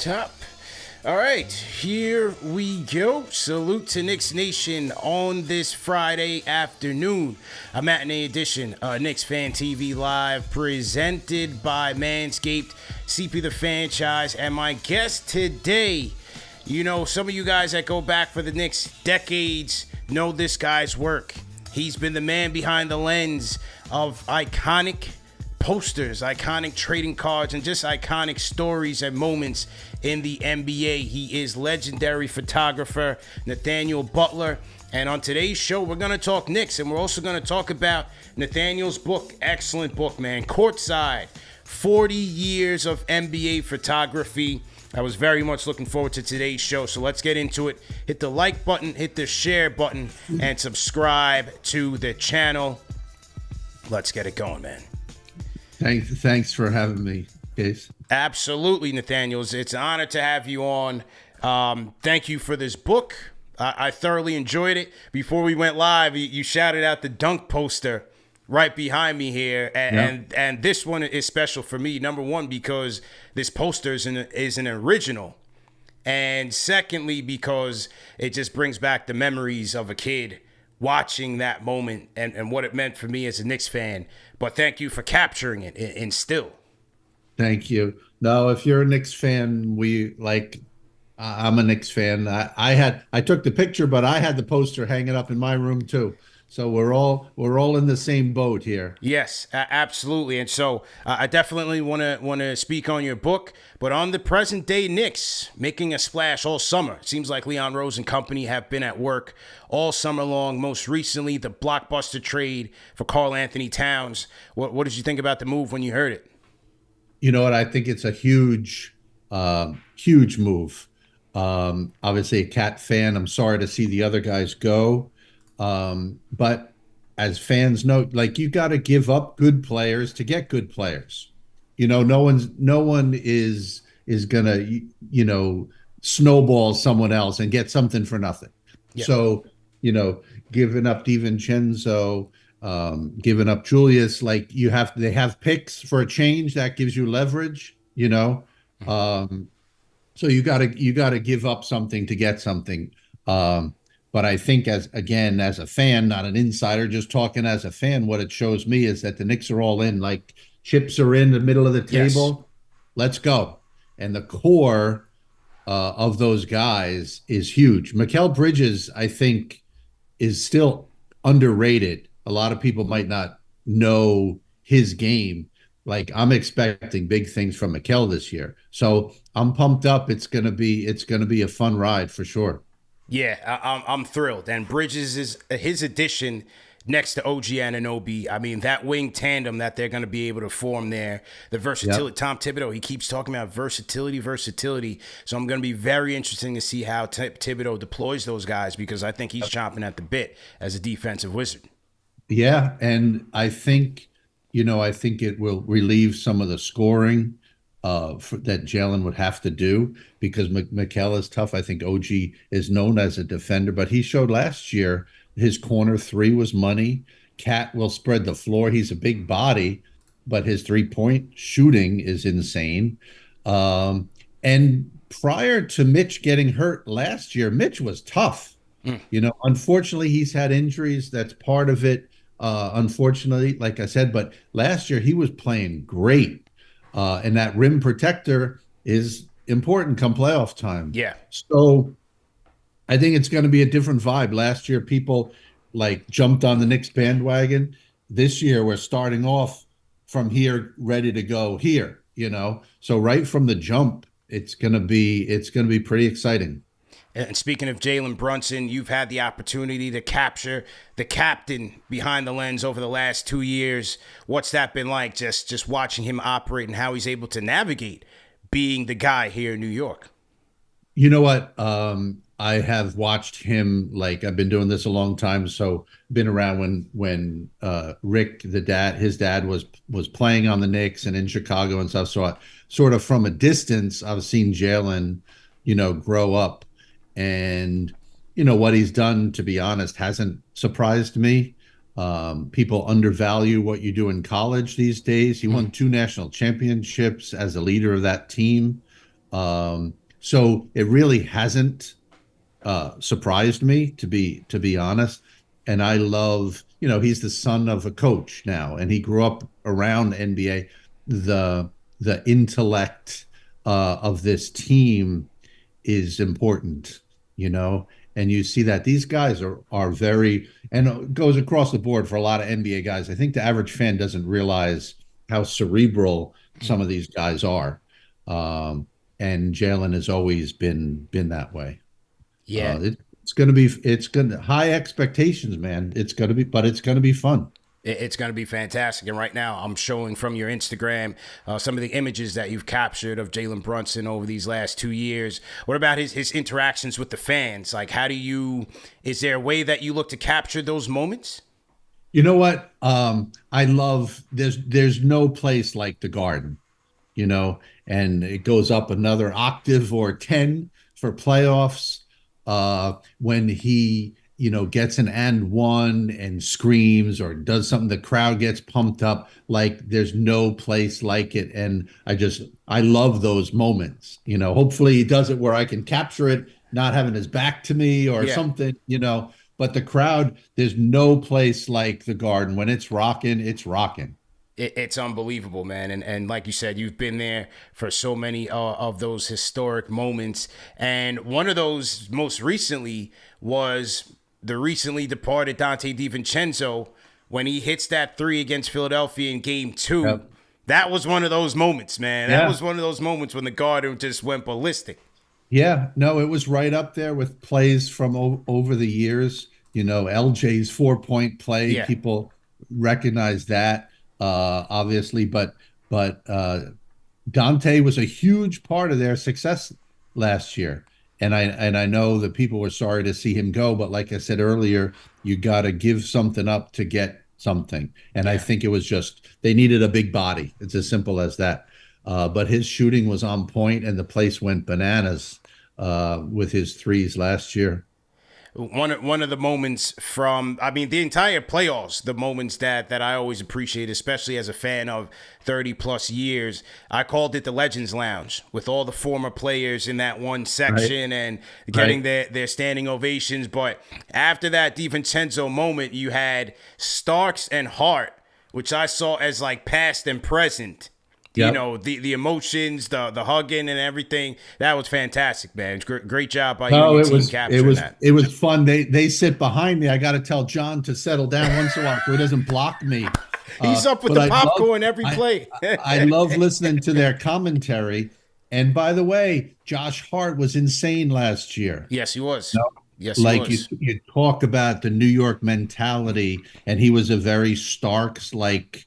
top. All right, here we go. Salute to Knicks Nation on this Friday afternoon. A matinee edition of Knicks Fan TV Live presented by Manscaped, CP the Franchise, and my guest today. You know, some of you guys that go back for the Knicks decades know this guy's work. He's been the man behind the lens of iconic posters, iconic trading cards, and just iconic stories and moments in the NBA. He is legendary photographer Nathaniel Butler. And on today's show, we're going to talk Knicks, and we're also going to talk about Nathaniel's book. Excellent book, man. Courtside, 40 years of NBA photography. I was very much looking forward to today's show, so let's get into it. Hit the like button, hit the share button, and subscribe to the channel. Let's get it going, man. Thanks for having me, Case. Absolutely, Nathaniel. It's an honor to have you on. Thank you for this book. I thoroughly enjoyed it. Before we went live, you shouted out the dunk poster right behind me here, and this one is special for me. Number one, because this poster is an original, and secondly, because it just brings back the memories of a kid watching that moment and what it meant for me as a Knicks fan. But thank you for capturing it in still. Thank you. No, if you're a Knicks fan, I'm a Knicks fan. I took the picture, but I had the poster hanging up in my room too. So we're all in the same boat here. Yes, absolutely. And so I definitely want to speak on your book, but on the present day Knicks making a splash all summer. It seems like Leon Rose and company have been at work all summer long. Most recently, the blockbuster trade for Karl Anthony Towns. What did you think about the move when you heard it? You know what? I think it's a huge move. Obviously a Cat fan. I'm sorry to see the other guys go. But as fans know, like, you got to give up good players to get good players. You know, no one is gonna, snowball someone else and get something for nothing. Yeah. So, giving up DiVincenzo, giving up Julius, like, they have picks for a change that gives you leverage, so you gotta give up something to get something. But I think as a fan, not an insider, just talking as a fan, what it shows me is that the Knicks are all in. Like, chips are in the middle of the table. Yes. Let's go. And the core of those guys is huge. Mikal Bridges, I think, is still underrated. A lot of people might not know his game. Like, I'm expecting big things from Mikal this year. So I'm pumped up. It's gonna be a fun ride for sure. Yeah, I'm thrilled. And Bridges is his addition next to OG Anunoby. I mean, that wing tandem that they're going to be able to form there, the versatility. Yep. Tom Thibodeau, he keeps talking about versatility. So I'm going to be very interesting to see how Thibodeau deploys those guys, because I think he's chomping at the bit as a defensive wizard. Yeah, and I think it will relieve some of the scoring that Jalen would have to do, because Mikal is tough. I think OG is known as a defender, but he showed last year his corner three was money. Cat will spread the floor. He's a big body, but his three-point shooting is insane. And prior to Mitch getting hurt last year, Mitch was tough. Unfortunately, he's had injuries. That's part of it. Unfortunately, like I said, but last year he was playing great. And that rim protector is important come playoff time. Yeah. So I think it's going to be a different vibe. Last year, people jumped on the Knicks bandwagon. This year, we're starting off from here, ready to go here. So right from the jump, it's going to be pretty exciting. And speaking of Jalen Brunson, you've had the opportunity to capture the captain behind the lens over the last 2 years. What's that been like, just watching him operate and how he's able to navigate being the guy here in New York? You know what? I have watched him, I've been doing this a long time, so been around when Rick, his dad was playing on the Knicks and in Chicago and stuff. So I, sort of from a distance, I've seen Jalen, grow up. And, what he's done, to be honest, hasn't surprised me. People undervalue what you do in college these days. He won 2 national championships as a leader of that team. So it really hasn't surprised me, to be honest. And I love, he's the son of a coach now, and he grew up around the NBA. The intellect of this team is important, you know, and you see that these guys are very, and it goes across the board for a lot of NBA guys. I think the average fan doesn't realize how cerebral some of these guys are. And Jalen has always been that way. Yeah, It's going to be it's going to high expectations, man. It's going to be, but it's going to be fun. it's going to be fantastic. And right now, I'm showing from your Instagram some of the images that you've captured of Jalen Brunson over these last 2 years. What about his interactions with the fans? Like, is there a way that you look to capture those moments? You know what? I love there's no place like the Garden, and it goes up another octave or 10 for playoffs. When he, gets an and one and screams or does something, the crowd gets pumped up. Like there's no place like it. And I love those moments. Hopefully he does it where I can capture it, not having his back to me or Yeah. something. But the crowd, there's no place like the Garden. When it's rocking, it's rocking. It's unbelievable, man. And like you said, you've been there for so many of those historic moments. And one of those most recently was the recently departed Dante DiVincenzo when he hits that three against Philadelphia in game 2. Yep. That was one of those moments, man. That Yeah. was one of those moments when the Garden just went ballistic. Yeah, no, it was right up there with plays from over the years. LJ's 4-point play, Yeah. people recognize that, obviously, but Dante was a huge part of their success last year. And I know that people were sorry to see him go, but like I said earlier, you got to give something up to get something. And I Yeah. think it was just they needed a big body. It's as simple as that. But his shooting was on point, and the place went bananas with his threes last year. One of the moments from, I mean, the entire playoffs, the moments that I always appreciate, especially as a fan of 30 plus years. I called it the Legends Lounge with all the former players in that one section and getting their standing ovations. But after that DiVincenzo moment, you had Starks and Hart, which I saw as like past and present. Yep. The emotions, the hugging and everything. That was fantastic, man. Great job by you and No, your it team was it capturing was that. it was fun. They sit behind me. I got to tell John to settle down once in a while so he doesn't block me. He's up with But the popcorn every play. I love listening to their commentary. And by the way, Josh Hart was insane last year. Yes, he was. No. Yes, he Like was. you talk about the New York mentality, and he was a very Starks like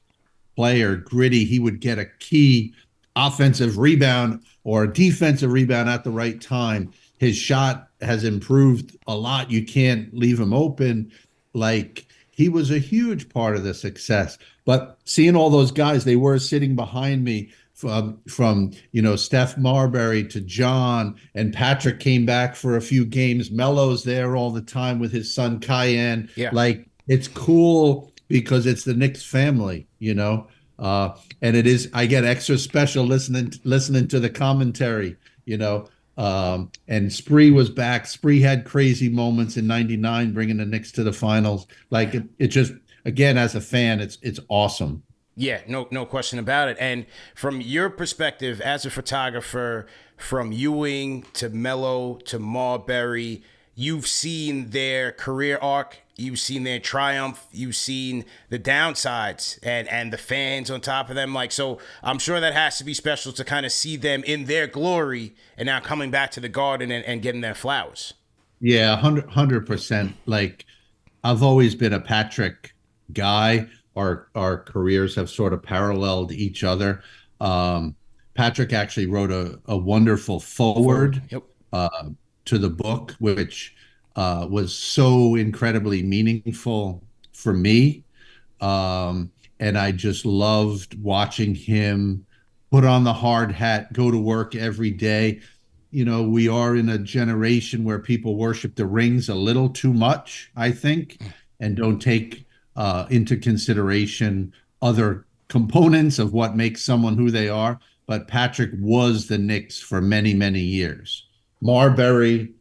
player, gritty. He would get a key offensive rebound or a defensive rebound at the right time. His shot has improved a lot. You can't leave him open. Like he was a huge part of the success. But seeing all those guys, they were sitting behind me from Steph Marbury to John, and Patrick came back for a few games. Melo's there all the time with his son Cayenne. Yeah. Like it's cool because it's the Knicks family, and it is. I get extra special listening to the commentary, and Spree was back. Spree had crazy moments in '99, bringing the Knicks to the finals. Like it just, again, as a fan, it's awesome. Yeah, no question about it. And from your perspective as a photographer, from Ewing to Melo to Marbury, you've seen their career arc, you've seen their triumph, you've seen the downsides and the fans on top of them. Like, so I'm sure that has to be special to kind of see them in their glory and now coming back to the Garden and getting their flowers. Yeah, 100%. Like I've always been a Patrick guy. Our careers have sort of paralleled each other. Patrick actually wrote a wonderful forward Yep. to the book, which was so incredibly meaningful for me. And I just loved watching him put on the hard hat, go to work every day. We are in a generation where people worship the rings a little too much, I think, and don't take into consideration other components of what makes someone who they are. but Patrick was the Knicks for many, many years. Marbury,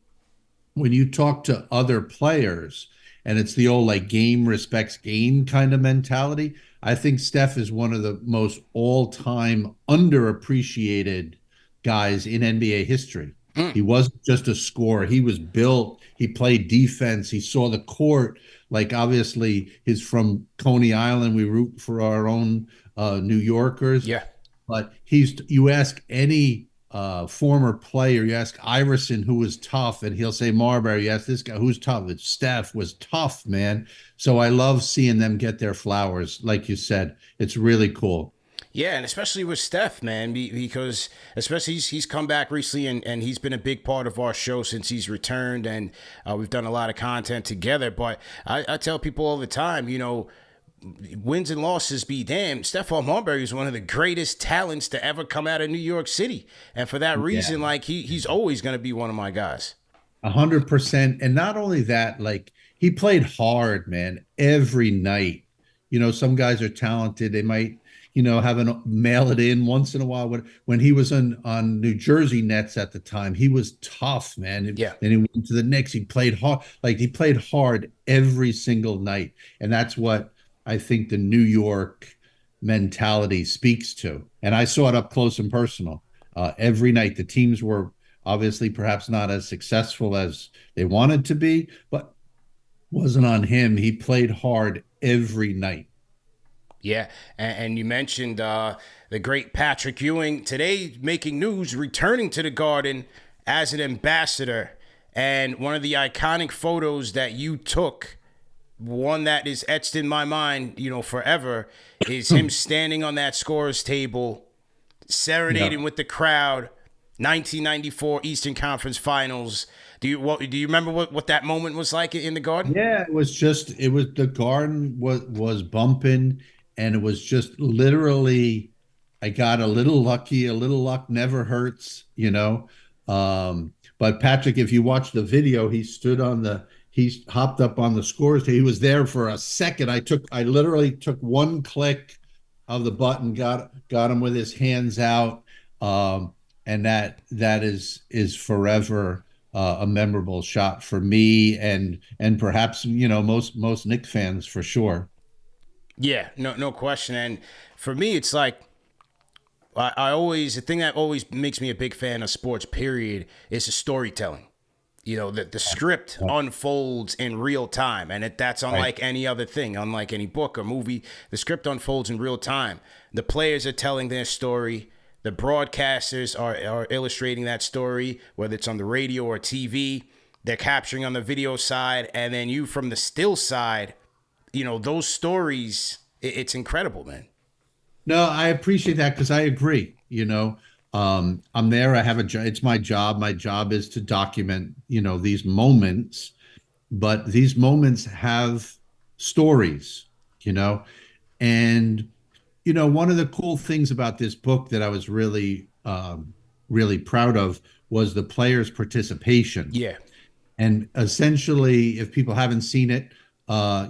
when you talk to other players, and it's the old like game respects game kind of mentality, I think Steph is one of the most all-time underappreciated guys in NBA history. Mm. He wasn't just a scorer. He was built. He played defense. He saw the court. Like obviously, he's from Coney Island. We root for our own New Yorkers. Yeah. But you ask any former player, you ask Iverson who was tough, and he'll say Marbury. You ask this guy who's tough. It's Steph was tough, man. So I love seeing them get their flowers. Like you said, it's really cool. Yeah, and especially with Steph, man, because especially he's come back recently, and he's been a big part of our show since he's returned, and we've done a lot of content together. But I tell people all the time, wins and losses be damned, Stephon Marbury is one of the greatest talents to ever come out of New York City. And for that reason, Yeah. like he's always going to be one of my guys. 100%. And not only that, like he played hard, man, every night. Some guys are talented. They might, have an mail it in once in a while. When he was on New Jersey Nets at the time, he was tough, man. Yeah. Then he went to the Knicks. He played hard. Like he played hard every single night. And that's what I think the New York mentality speaks to. And I saw it up close and personal. Every night, the teams were obviously perhaps not as successful as they wanted to be, but wasn't on him. He played hard every night. Yeah, and you mentioned the great Patrick Ewing today making news, returning to the Garden as an ambassador. And one of the iconic photos that you took, one that is etched in my mind, forever, is him standing on that scorer's table, serenading with the crowd. 1994 Eastern Conference Finals. Do you remember what that moment was like in the Garden? Yeah, it was the Garden was bumping, and it was just literally I got a little lucky. A little luck never hurts. But Patrick, if you watch the video, he hopped up on the scores. He was there for a second. I literally took one click of the button, got him with his hands out. And that is forever a memorable shot for me and perhaps most Knicks fans for sure. Yeah, no question. And for me, it's like the thing that always makes me a big fan of sports, period, is the storytelling. The script unfolds in real time, and that's unlike any other thing, unlike any book or movie. The script unfolds in real time. The players are telling their story. The broadcasters are illustrating that story, whether it's on the radio or TV. They're capturing on the video side, and then you from the still side, those stories, it's incredible, man. No, I appreciate that because I agree. I'm there. I have a job. It's my job. My job is to document, these moments, but these moments have stories, and one of the cool things about this book that I was really proud of was the players' participation. Yeah. And essentially, if people haven't seen it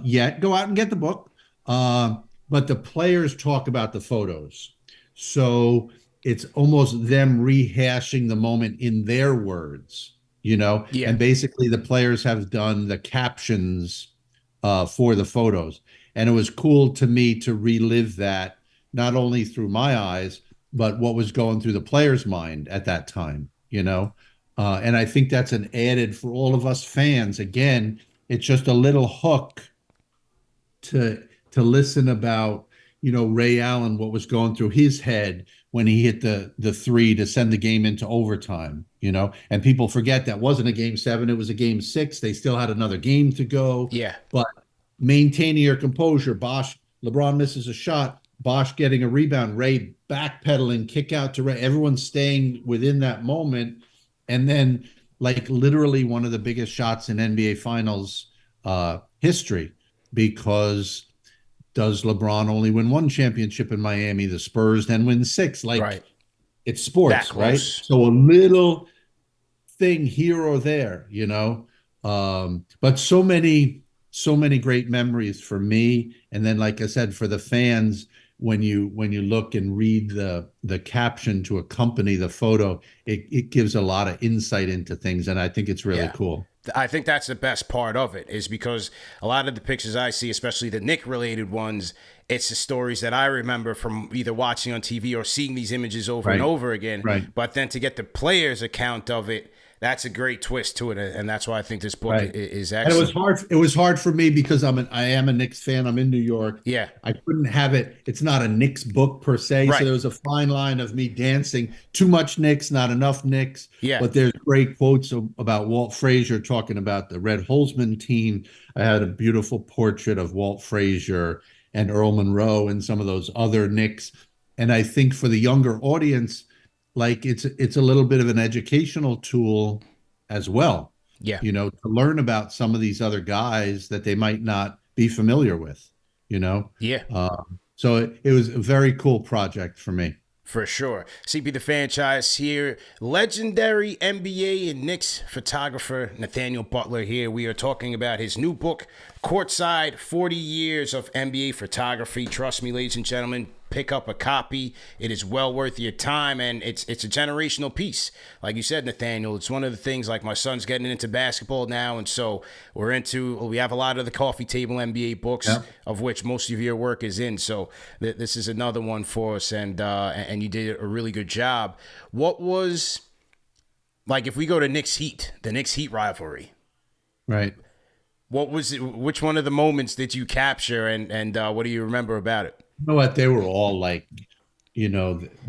yet, go out and get the book. But the players talk about the photos. So it's almost them rehashing the moment in their words, Yeah. And basically the players have done the captions for the photos. And it was cool to me to relive that, not only through my eyes, but what was going through the player's mind at that time. And I think that's an added for all of us fans. Again, it's just a little hook to listen about, Ray Allen, what was going through his head when he hit the three to send the game into overtime, and people forget that wasn't a game 7, it was a game 6. They still had another game to go. Yeah. But maintaining your composure, LeBron misses a shot, Bosh getting a rebound, Ray backpedaling, kick out to Ray, everyone staying within that moment. And then like literally one of the biggest shots in NBA Finals history, because does LeBron only win one championship in Miami? The Spurs then win 6. Like it's sports, right? So a little thing here or there, but so many great memories for me. And then, like I said, for the fans, when you look and read the caption to accompany the photo, it gives a lot of insight into things, and I think it's really Yeah. cool. I think that's the best part of it is because a lot of the pictures I see, especially the Nick related ones, it's the stories that I remember from either watching on TV or seeing these images over and Right. over again. Right. But then to get the player's account of it, that's a great twist to it, and that's why I think this book Right. is And it was excellent. hard. It was hard for me because I am a Knicks fan. I'm in New York. Yeah. I couldn't have it. It's not a Knicks book per se. So Right. there was a fine line of me dancing too much Knicks, not enough Knicks. Yeah. But there's great quotes about Walt Frazier talking about the Red Holzman team. I had a beautiful portrait of Walt Frazier and Earl Monroe and some of those other Knicks. And I think for the younger audience, like it's a little bit of an educational tool as well, Yeah. to learn about some of these other guys that they might not be familiar with, you know. Yeah. So it was a very cool project for me. For sure. CP the franchise here. Legendary NBA and Knicks photographer Nathaniel Butler here. We are talking about his new book, Courtside 40 Years of NBA Photography. Trust me, ladies and gentlemen, pick up a copy. It is well worth your time, and it's a generational piece. Like you said, Nathaniel, it's one of the things, like my son's getting into basketball now, and so we have a lot of the coffee table NBA books, Yeah. of which most of your work is in. So this is another one for us, and you did a really good job. What was, like, if we go to Knicks Heat, the Knicks Heat rivalry, Right. what was it, which one of the moments did you capture, and what do you remember about it? You know what? They were all like,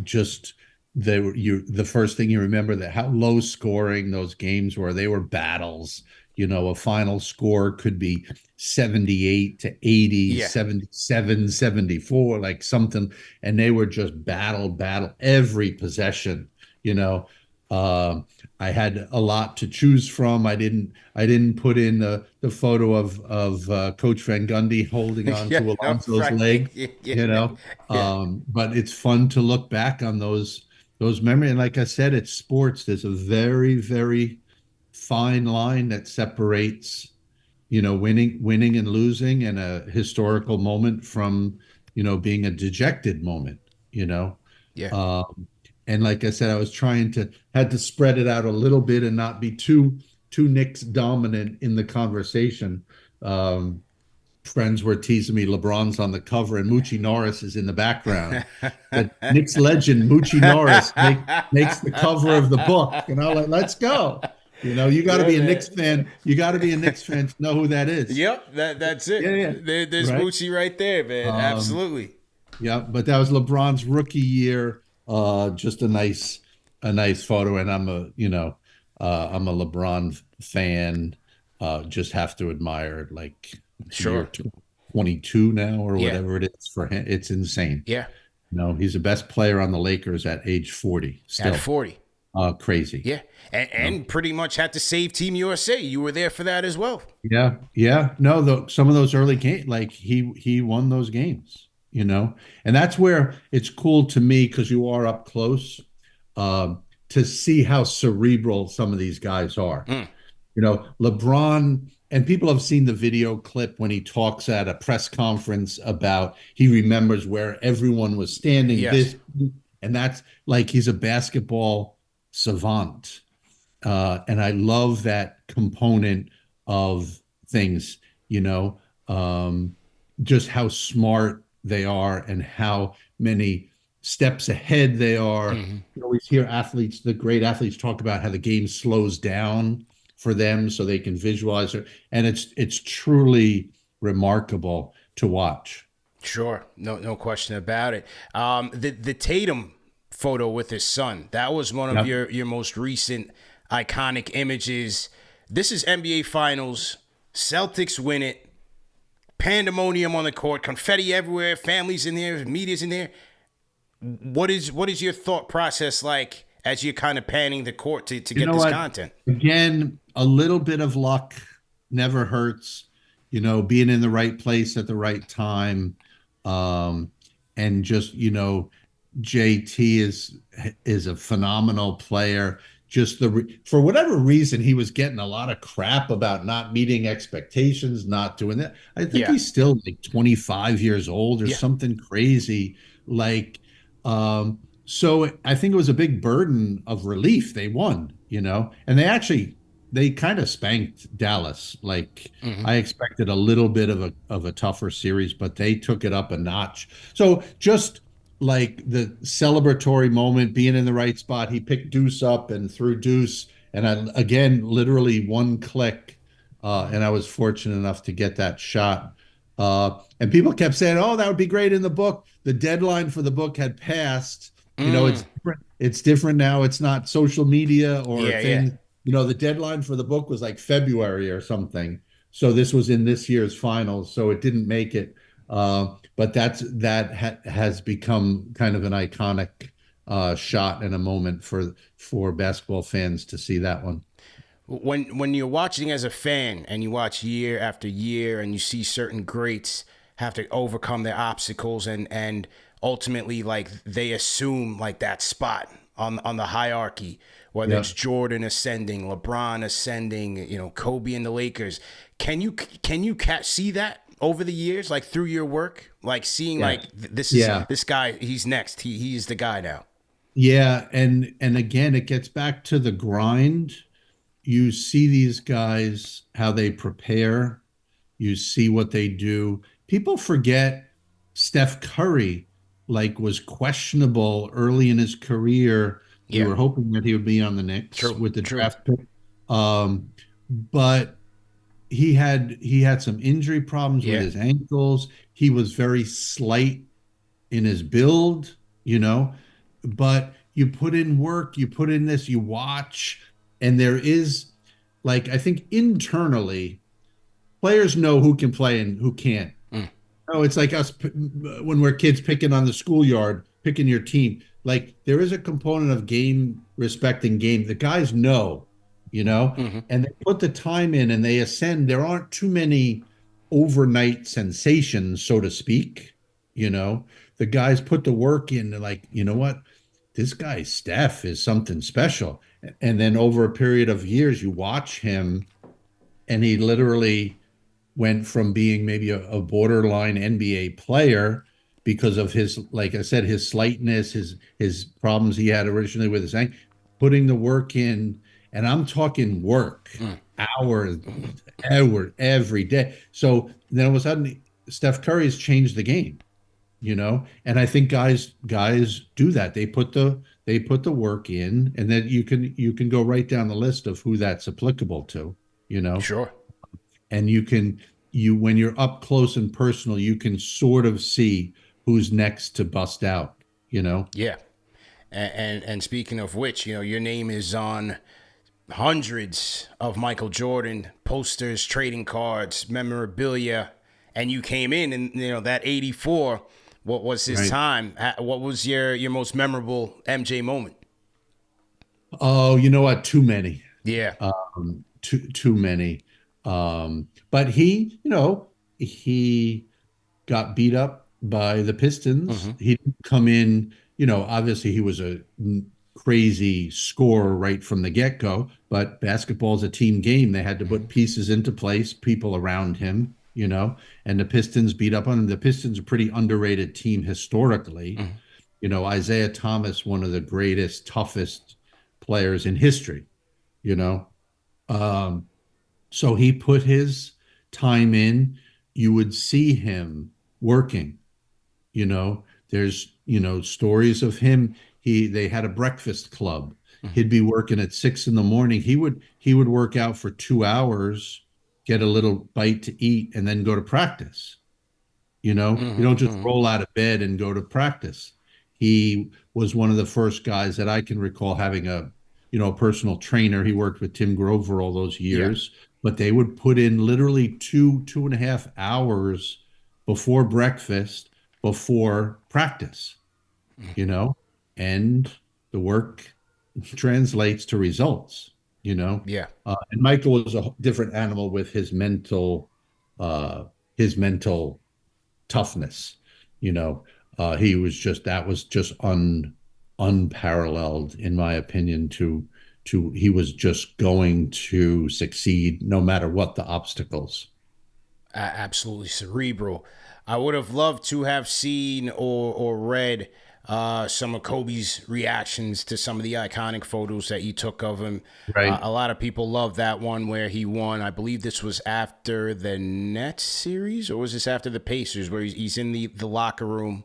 just the first thing you remember, that how low scoring those games were. They were battles. A final score could be 78 to 80, Yeah. 77, 74, like something. And they were just battle every possession, you know. I had a lot to choose from. I didn't put in the photo of Coach Van Gundy holding on Yeah, to Alonso's right. leg, Yeah. Yeah. but it's fun to look back on those memories. And like I said, it's sports. There's a very, very fine line that separates, winning and losing, and a historical moment from, being a dejected moment, you know. Yeah. And like I said, I was had to spread it out a little bit and not be too Knicks dominant in the conversation. Friends were teasing me, LeBron's on the cover and Moochie Norris is in the background. The Knicks legend Moochie Norris makes the cover of the book, and I'm like, let's go. You got to be a Knicks fan. You got to be a Knicks fan to know who that is. Yep, that's it. Yeah. There's Right. Moochie right there, man. Absolutely. Yeah, but that was LeBron's rookie year. Just a nice photo, and I'm a LeBron fan. Just have to admire, like, Sure. year 22 now or Yeah. whatever it is for him. It's insane. Yeah. He's the best player on the Lakers at age 40. Still At 40. crazy. Yeah. And pretty much had to save Team USA. You were there for that as well. Yeah. No, some of those early games, like he won those games. And that's where it's cool to me, because you are up close, to see how cerebral some of these guys are. LeBron, and people have seen the video clip when he talks at a press conference about he remembers where everyone was standing. Yes. And that's like, he's a basketball savant. And I love that component of things, just how smart they are and how many steps ahead they are. Mm-hmm. You always hear the great athletes talk about how the game slows down for them so they can visualize it. And it's truly remarkable to watch. Sure. No question about it. The Tatum photo with his son, that was one of your most recent iconic images. This is NBA Finals. Celtics win it. Pandemonium on the court, confetti everywhere, families in there, media's in there. What is your thought process like as you're kind of panning the court to get this content? Again, a little bit of luck never hurts. Being in the right place at the right time, and just JT is a phenomenal player. just for whatever reason, he was getting a lot of crap about not meeting expectations, not doing that. I think Yeah. he's still like 25 years old or Yeah. something crazy. Like, so I think it was a big burden of relief. They won, and they kind of spanked Dallas. Like, Hmm. I expected a little bit of a tougher series, but they took it up a notch. So just like the celebratory moment, being in the right spot, he picked Deuce up and threw Deuce, and I again literally one click, and I was fortunate enough to get that shot. And people kept saying, "Oh, that would be great in the book." The deadline for the book had passed. Mm. It's different. It's different now. It's not social media or Yeah. Yeah. things. The deadline for the book was like February or something. So this was in this year's finals, so it didn't make it. But has become kind of an iconic shot and a moment for basketball fans to see that one. When you're watching as a fan and you watch year after year and you see certain greats have to overcome their obstacles and ultimately like they assume like that spot on the hierarchy, whether Yeah. it's Jordan ascending, LeBron ascending, Kobe and the Lakers. Can you see that over the years, like through your work, like seeing Yeah. like this is Yeah. this guy, he's next, he's the guy now. Yeah. And again, it gets back to the grind. You see these guys, how they prepare. You see what they do. People forget Steph Curry, like, was questionable early in his career. We Yeah, were hoping that he would be on the Knicks true, with the true. draft pick. But he had some injury problems with Yeah. his ankles. He was very slight in his build, but you put in work, you put in this, you watch, and there is, like, I think internally, players know who can play and who can't. Mm. Oh, it's like us when we're kids picking on the schoolyard, picking your team. Like, there is a component of game respecting game. The guys know, Hmm. and they put the time in and they ascend. There aren't too many overnight sensations, so to speak. The guys put the work in. They're like, you know what? This guy, Steph, is something special. And then over a period of years, you watch him, and he literally went from being maybe a borderline NBA player because of his, like I said, his slightness, his problems he had originally with his ankle, putting the work in, and I'm talking work, Mm. hours, every day. So then all of a sudden, Steph Curry has changed the game, and I think guys do that. They put the work in, and then you can go right down the list of who that's applicable to, Sure. and you when you're up close and personal, you can sort of see who's next to bust out, Yeah. And speaking of which, your name is on hundreds of Michael Jordan posters, trading cards, memorabilia, and you came in and that 84. What was his Right. time? What was your most memorable MJ moment? Oh, you know what? Too many. Yeah. Too many. But he got beat up by the Pistons. Hmm. He didn't come in, obviously he was a crazy scorer right from the get-go, but basketball is a team game. They had to put pieces into place, people around him, and the Pistons beat up on him. The Pistons are a pretty underrated team historically. Hmm. Isaiah Thomas, one of the greatest, toughest players in history, you know. Um, so he put his time in. You would see him working. There's stories of him. They had a breakfast club. He'd be working at 6 in the morning. He would work out for 2 hours, get a little bite to eat, and then go to practice. You Hmm. don't just Hmm. roll out of bed and go to practice. He was one of the first guys that I can recall having a personal trainer. He worked with Tim Grover all those Yeah. years, but they would put in literally 2.5 hours before breakfast, before practice, you know, and the work translates to results, Yeah. and Michael was a different animal with uh, his mental toughness. You know, he was just that was just unparalleled in my opinion to he was just going to succeed no matter what the obstacles. Absolutely cerebral. I would have loved to have seen or read some of Kobe's reactions to some of the iconic photos that you took of him. Right. A lot of people love that one where he won. I believe this was after the Nets series, or was this after the Pacers, where he's in the locker room?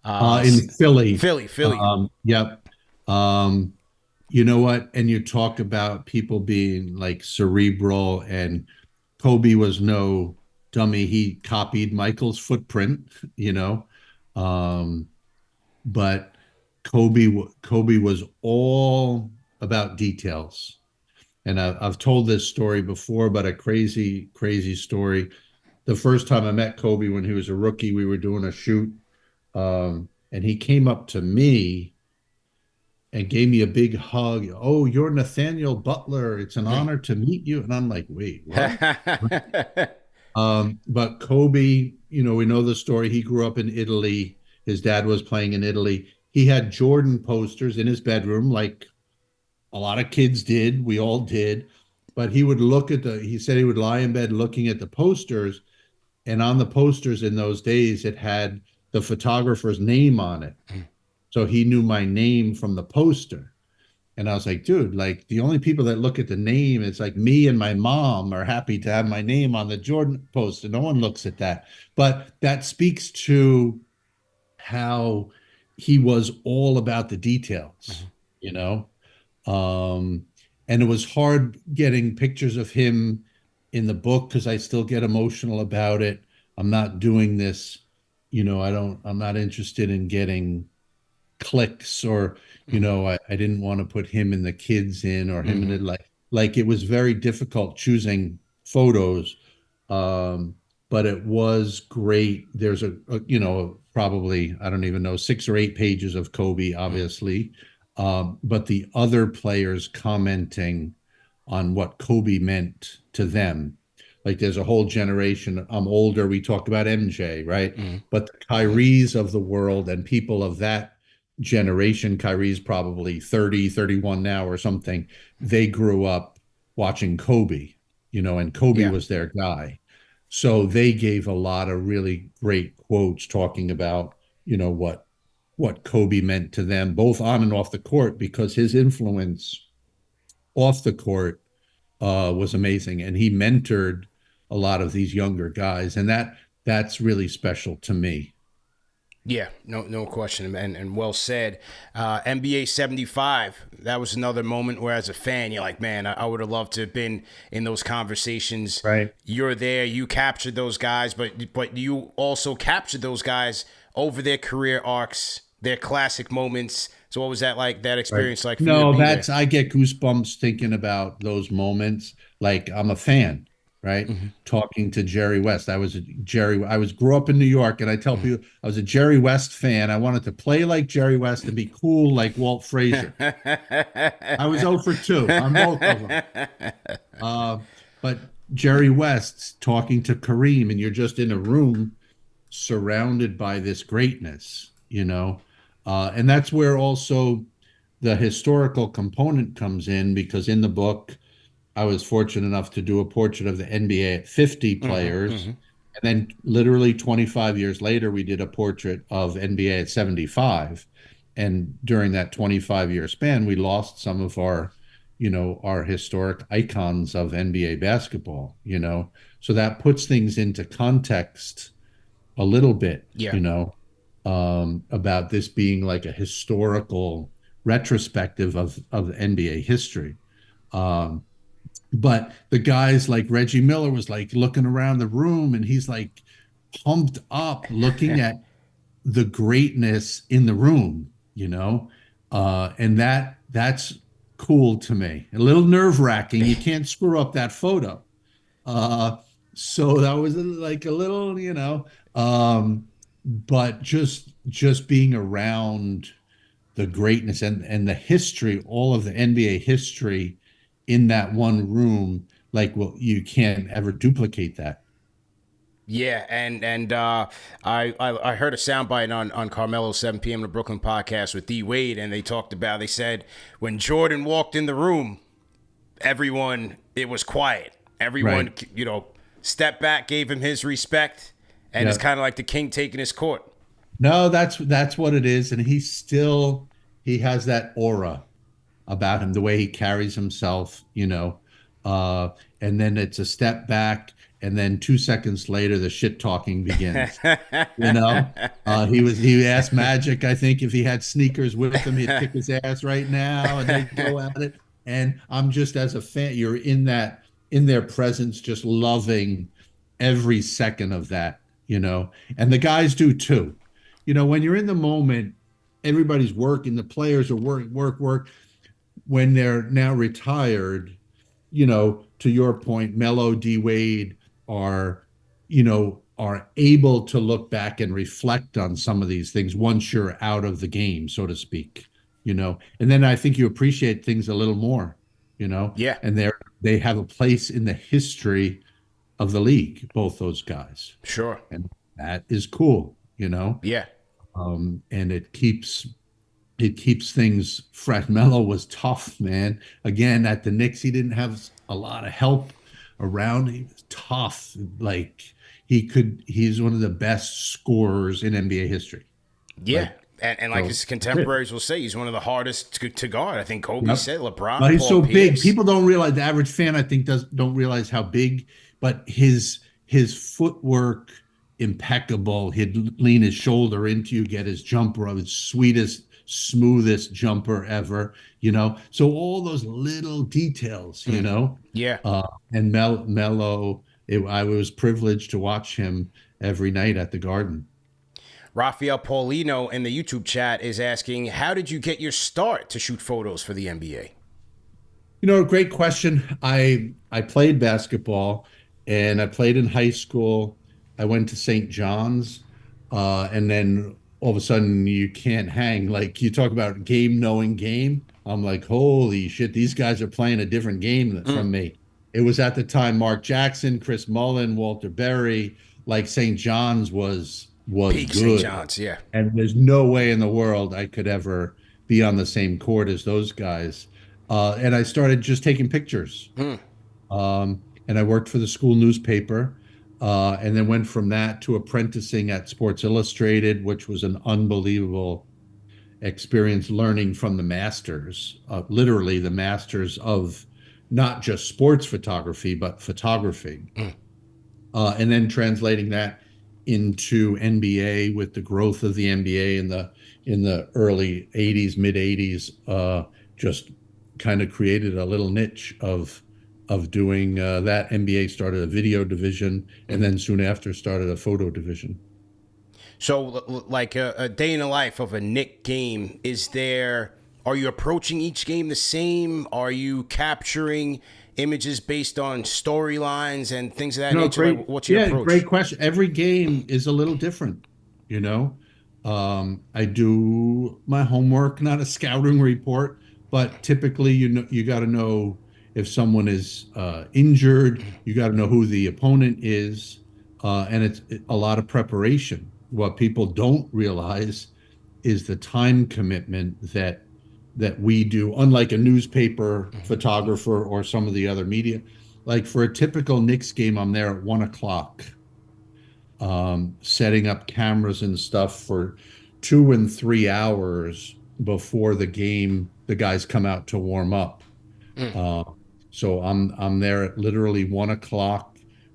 In Philly. Philly. Yep. Um, you know what? And you talk about people being like cerebral, and Kobe was no dummy. He copied Michael's footprint, you know. Um, but Kobe was all about details. And I've told this story before, but a crazy story. The first time I met Kobe when he was a rookie, we were doing a shoot, and he came up to me and gave me a big hug. Oh, you're Nathaniel Butler. It's an honor to meet you. And I'm like, wait, what? But Kobe, we know the story. He grew up in Italy. His dad was playing in Italy. He had Jordan posters in his bedroom, like a lot of kids did. We all did. But he would he said he would lie in bed looking at the posters. And on the posters in those days, it had the photographer's name on it. So he knew my name from the poster. And I was like, dude, like the only people that look at the name, it's like me and my mom are happy to have my name on the Jordan poster. No one looks at that. But that speaks to how he was all about the details, you know? And it was hard getting pictures of him in the book because I still get emotional about it. I'm not doing this, I'm not interested in getting clicks or, I didn't want to put him and the kids in or him and like it was very difficult choosing photos. But it was great. There's probably, I don't even know, 6 or 8 pages of Kobe, obviously. But the other players commenting on what Kobe meant to them. Like there's a whole generation. I'm older. We talk about MJ, right? But the Kyries of the world and people of that generation, Kyrie's probably 30, 31 now or something. They grew up watching Kobe, and Kobe Yeah. was their guy. So they gave a lot of really great quotes talking about, what Kobe meant to them, both on and off the court, because his influence off the court was amazing, and he mentored a lot of these younger guys, and that's really special to me. Yeah, no question, and well said. NBA 75, that was another moment where, as a fan, you're like, man, I would have loved to have been in those conversations. Right. You're there, you captured those guys, but you also captured those guys over their career arcs, their classic moments. So what was that like? That Right. experience like for you to No, be there? I get goosebumps thinking about those moments. Like I'm a fan, right? Talking to Jerry West. I grew up in New York, and I tell people I was a Jerry West fan. I wanted to play like Jerry West and be cool like Walt Frazier. I was 0 for 2 on both of them. Uh, but Jerry West talking to Kareem, and you're just in a room surrounded by this greatness, and that's where also the historical component comes in, because in the book, I was fortunate enough to do a portrait of the NBA at 50 players. And then literally 25 years later, we did a portrait of NBA at 75. And during that 25-year span, we lost some of our historic icons of NBA basketball. So that puts things into context a little bit, Yeah. about this being like a historical retrospective of NBA history. Um, but the guys like Reggie Miller was like looking around the room, and he's like pumped up looking at the greatness in the room. And that's cool to me. A little nerve-wracking. You can't screw up that photo. Uh, so that was like a little, but just being around the greatness and the history, all of the NBA history in that one room, like, well, you can't ever duplicate that. Yeah, and I heard a soundbite on Carmelo's 7 p.m. in the Brooklyn podcast with D Wade, and they said when Jordan walked in the room, it was quiet. Everyone, Right. stepped back, gave him his respect, and it's Yeah. kind of like the king taking his court. No, that's what it is, and he has that aura about him, the way he carries himself, and then it's a step back, and then 2 seconds later, the shit talking begins. He asked Magic, I think, if he had sneakers with him, he'd kick his ass right now, and they go at it. And I'm just as a fan, you're in their presence, just loving every second of that, and the guys do too. When you're in the moment, everybody's working, the players are work. When they're now retired, to your point, Melo, D Wade are able to look back and reflect on some of these things once you're out of the game, so to speak, and then I think you appreciate things a little more, Yeah, and they have a place in the history of the league, both those guys. sure. And that is cool, Yeah, and it keeps things fresh. Melo was tough, man. Again, at the Knicks, he didn't have a lot of help around. He was tough. Like he's one of the best scorers in NBA history. yeah. Like, And like his contemporaries will say, he's one of the hardest to guard. I think Kobe Yep. said, LeBron, But he's Paul so big. Pierce. People don't realize, the average fan, I think, don't realize how big, but his footwork, impeccable. He'd lean his shoulder into you, get his jumper of his sweetest, smoothest jumper ever, So all those little details, Yeah. And Melo, I was privileged to watch him every night at the Garden. Rafael Paulino in the YouTube chat is asking, how did you get your start to shoot photos for the NBA? Great question. I played basketball, and I played in high school. I went to St. John's, and then all of a sudden you can't hang. Like, you talk about game knowing game. I'm like, holy shit, these guys are playing a different game from me. It was at the time Mark Jackson, Chris Mullin, Walter Berry. Like, St. John's was Peak good. St. John's, yeah. And there's no way in the world I could ever be on the same court as those guys. And I started just taking pictures. And I worked for the school newspaper, and then went from that to apprenticing at Sports Illustrated, which was an unbelievable experience, learning from the masters, literally the masters of not just sports photography, but photography. And then translating that into NBA with the growth of the NBA in the early 80s, mid 80s, just kind of created a little niche of doing that. NBA started a video division, and then soon after started a photo division. So, like a day in the life of a Knick game, are you approaching each game the same? Are you capturing images based on storylines and things of that nature? Great, Like, what's your approach? great question. Every game is a little different, I do my homework, not a scouting report, but typically, you got to know if someone is injured. You got to know who the opponent is, and it's a lot of preparation. What people don't realize is the time commitment that we do, unlike a newspaper photographer or some of the other media. Like, for a typical Knicks game, I'm there at 1:00, setting up cameras and stuff for 2 and 3 hours before the game. The guys come out to warm up. So I'm there at literally 1:00.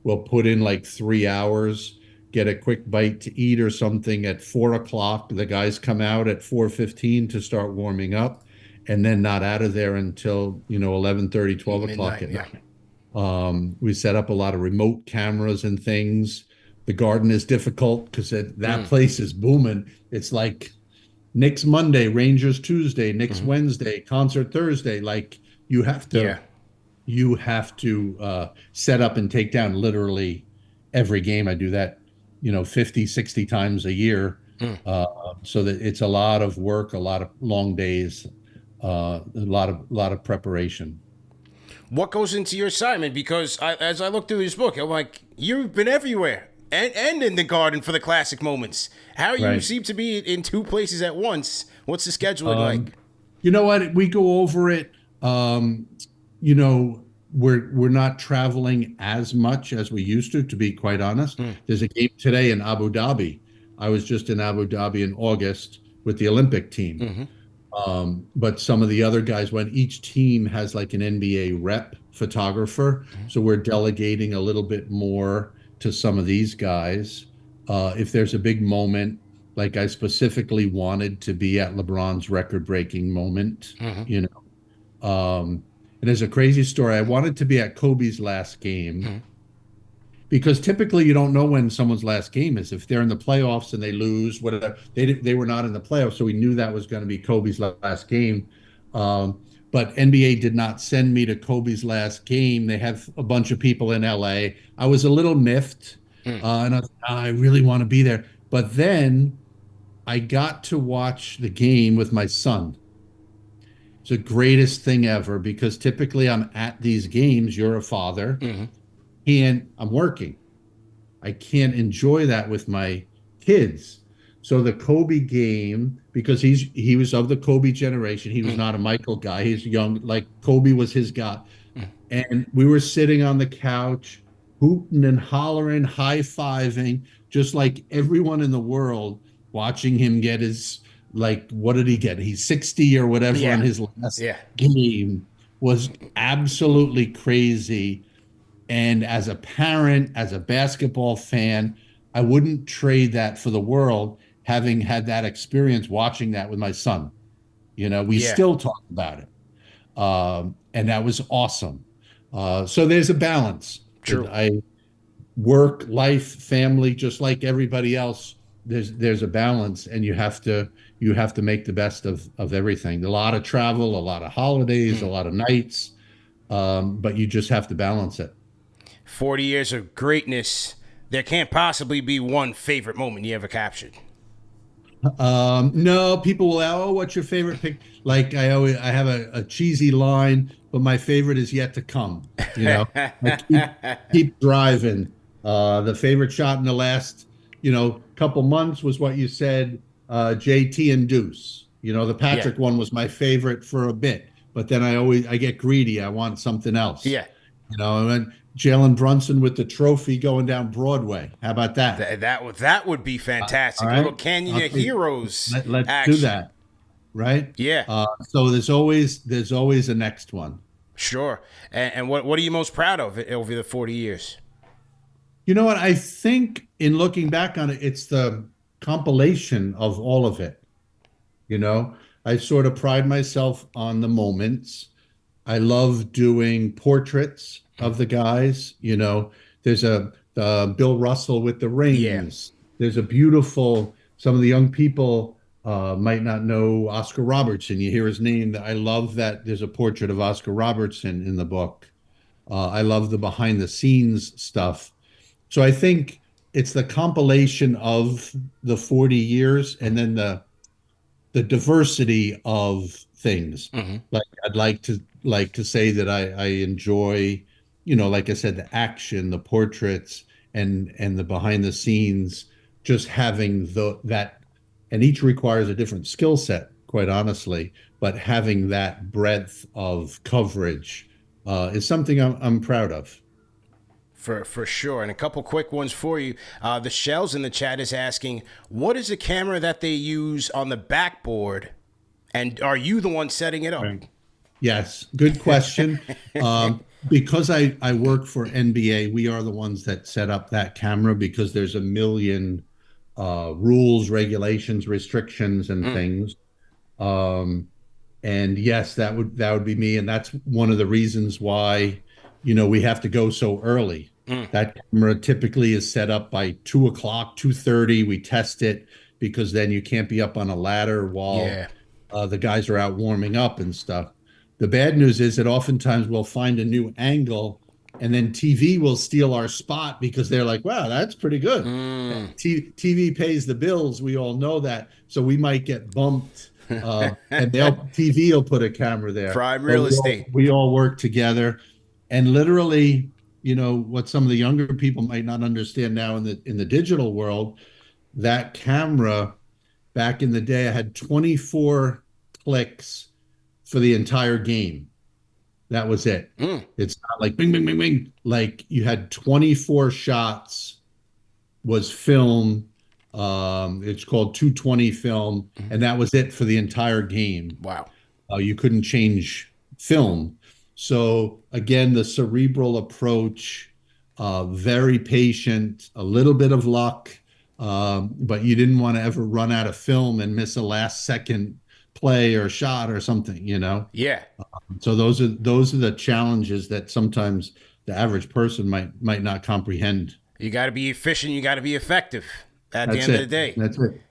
We'll put in like 3 hours, get a quick bite to eat or something at 4:00. The guys come out at 4:15 to start warming up, and then not out of there until 11:30, 12:00 at night. We set up a lot of remote cameras and things. The Garden is difficult because that place is booming. It's like Knicks Monday, Rangers Tuesday, Knicks Wednesday, concert Thursday. Like, you have to set up and take down literally every game. I do that 50, 60 times a year. So that it's a lot of work, a lot of long days, a lot of preparation. What goes into your assignment? Because as I look through this book, I'm like, you've been everywhere. and in the Garden for the classic moments. How you Right. seem to be in two places at once. What's the scheduling like? You know what? We go over it. Um, you know, we're not traveling as much as we used to be quite honest. There's a game today in Abu Dhabi. I was just in Abu Dhabi in August with the Olympic team. But some of the other guys went, each team has like an NBA rep photographer. So we're delegating a little bit more to some of these guys. If there's a big moment, like I specifically wanted to be at LeBron's record-breaking moment, you know. And there's a crazy story. I wanted to be at Kobe's last game because typically you don't know when someone's last game is. If they're in the playoffs and they lose, whatever, they were not in the playoffs, so we knew that was going to be Kobe's last game. But NBA did not send me to Kobe's last game. They have a bunch of people in LA. I was a little miffed, and I was, I really want to be there. But then I got to watch the game with my son. It's the greatest thing ever because typically I'm at these games. You're a father, and I'm working. I can't enjoy that with my kids. So the Kobe game, because he was of the Kobe generation, he was not a Michael guy. He's young, like Kobe was his guy. And we were sitting on the couch, hooting and hollering, high-fiving, just like everyone in the world, watching him get his, like, what did he get? He's 60 or whatever on his last game. Was absolutely crazy. And as a parent, as a basketball fan, I wouldn't trade that for the world, having had that experience watching that with my son. You know, we still talk about it. And that was awesome. So there's a balance. True. I work, life, family, just like everybody else, there's a balance, and you have to make the best of everything. A lot of travel, a lot of holidays, a lot of nights, but you just have to balance it. 40 years of greatness. There can't possibly be one favorite moment you ever captured. No, people will, oh, what's your favorite pick? Like I have a cheesy line, but my favorite is yet to come. You know, keep driving. The favorite shot in the last, couple months was what you said, JT and Deuce. You know, the Patrick one was my favorite for a bit, but then I get greedy. I want something else. Yeah. You know, and then Jalen Brunson with the trophy going down Broadway. How about that? That would be fantastic. Right. Little Canyon of Heroes. Let's action. do that. Right? Yeah. So there's always a next one. Sure. And what are you most proud of over the 40 years? You know what? I think in looking back on it, it's the compilation of all of it. You know, I sort of pride myself on the moments. I love doing portraits of the guys. You know, there's a Bill Russell with the rings. Yeah. There's a beautiful, some of the young people might not know Oscar Robertson. You hear his name. I love that there's a portrait of Oscar Robertson in the book. I love the behind the scenes stuff. So I think it's the compilation of the 40 years and then the diversity of things. Like I'd like to say that I enjoy, like I said, the action, the portraits, and the behind the scenes, just having that, and each requires a different skill set, quite honestly, but having that breadth of coverage is something I'm proud of. For sure. And a couple quick ones for you. The Shells in the chat is asking, what is the camera that they use on the backboard? And are you the one setting it up? Right. Yes, good question. Because I work for NBA, we are the ones that set up that camera because there's a million rules, regulations, restrictions, and things. And yes, that would be me, and that's one of the reasons why we have to go so early. That camera typically is set up by 2:00, 2:30. We test it because then you can't be up on a ladder while the guys are out warming up and stuff. The bad news is that oftentimes we'll find a new angle and then TV will steal our spot because they're like, wow, that's pretty good. TV pays the bills. We all know that. So we might get bumped and TV will put a camera there. Prime real estate. We all work together. And literally, what some of the younger people might not understand now in the digital world, that camera back in the day, I had 24 clicks for the entire game. That was it. It's not like bing, bing, bing, bing. Like you had 24 shots was film. It's called 220 film, and that was it for the entire game. Wow. You couldn't change film. So again, the cerebral approach, very patient, a little bit of luck, but you didn't want to ever run out of film and miss a last second play or shot or something, Yeah. So those are the challenges that sometimes the average person might not comprehend. You got to be efficient. You got to be effective at the That's end it. of the day. That's it.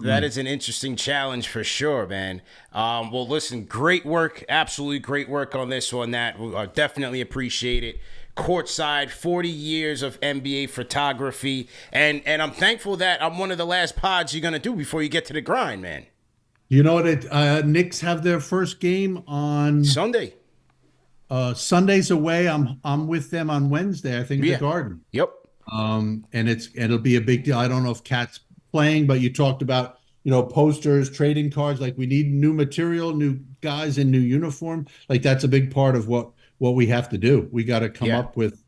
That is an interesting challenge for sure, man. Well, listen, great work, absolutely great work on this one. That we definitely appreciate it. Courtside, 40 years of NBA photography, and I'm thankful that I'm one of the last pods you're gonna do before you get to the grind, man. You know what? Knicks have their first game on Sunday. Sunday's away. I'm with them on Wednesday. I think the Garden. Yep. And it'll be a big deal. I don't know if Cat's playing, but you talked about posters, trading cards. Like we need new material, new guys in new uniform. Like that's a big part of what we have to do. We got to come up with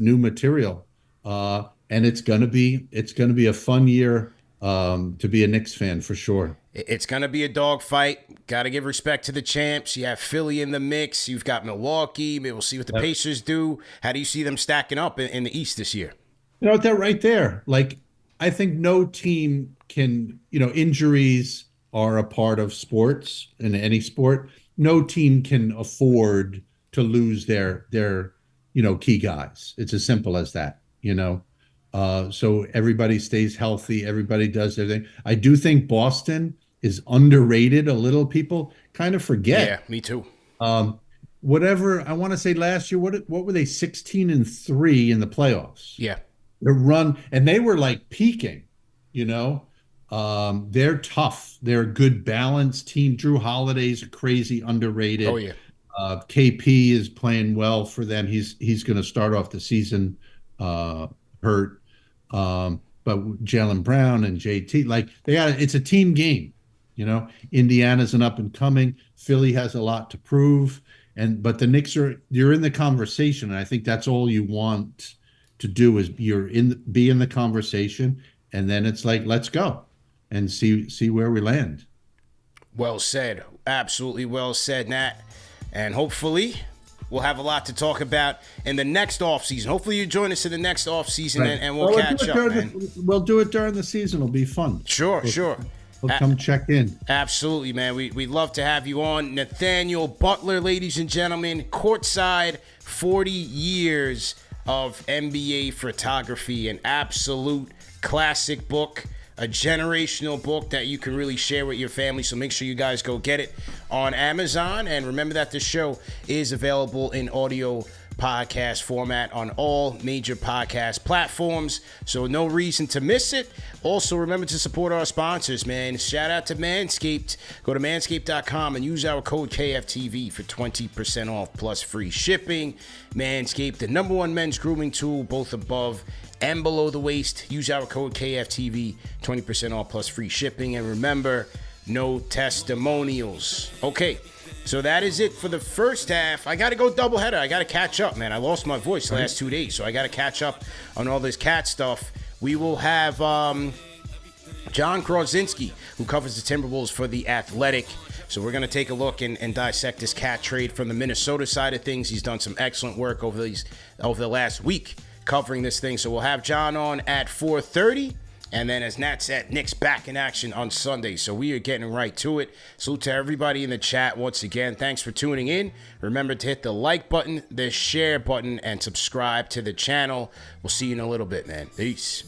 new material, and it's gonna be a fun year to be a Knicks fan for sure. It's going to be a dogfight. Got to give respect to the champs. You have Philly in the mix. You've got Milwaukee. Maybe we'll see what the Pacers do. How do you see them stacking up in the East this year? They're right there. Like, I think no team can, injuries are a part of sports, in any sport. No team can afford to lose their key guys. It's as simple as that, So everybody stays healthy. Everybody does their thing. I do think Boston is underrated a little. People kind of forget. Yeah, me too. Whatever, I want to say last year, what were they, 16-3 in the playoffs? Yeah. The run, and they were like peaking, They're tough. They're a good balanced team. Drew Holiday's crazy underrated. Oh, yeah. KP is playing well for them. He's going to start off the season hurt. But Jaylen Brown and JT, it's a team game. Indiana's an up and coming. Philly has a lot to prove. But the Knicks you're in the conversation. And I think that's all you want to do is be in the conversation. And then it's like, let's go and see where we land. Well said. Absolutely well said, Nat. And hopefully we'll have a lot to talk about in the next offseason. Hopefully you join us in the next offseason, right, and we'll catch up, man. We'll do it during the season. It'll be fun. Sure. We'll come check in. Absolutely, man. We'd love to have you on. Nathaniel Butler, ladies and gentlemen, Courtside, 40 years of NBA photography, an absolute classic book, a generational book that you can really share with your family. So make sure you guys go get it on Amazon. And remember that the show is available in audio podcast format on all major podcast platforms. So no reason to miss it. Also, remember to support our sponsors, man. Shout out to Manscaped. Go to manscaped.com and use our code KFTV for 20% off plus free shipping. Manscaped, the #1 men's grooming tool, both above and below the waist. Use our code KFTV, 20% off plus free shipping. And remember, no testimonials. Okay, so that is it for the first half. I got to go doubleheader. I got to catch up, man. I lost my voice the last 2 days, so I got to catch up on all this cat stuff. We will have John Krasinski, who covers the Timberwolves for The Athletic. So we're going to take a look and dissect this cat trade from the Minnesota side of things. He's done some excellent work over the last week covering this thing. So we'll have John on at 4:30. And then, as Nat said, Knicks back in action on Sunday. So we are getting right to it. Salute to everybody in the chat once again. Thanks for tuning in. Remember to hit the like button, the share button, and subscribe to the channel. We'll see you in a little bit, man. Peace.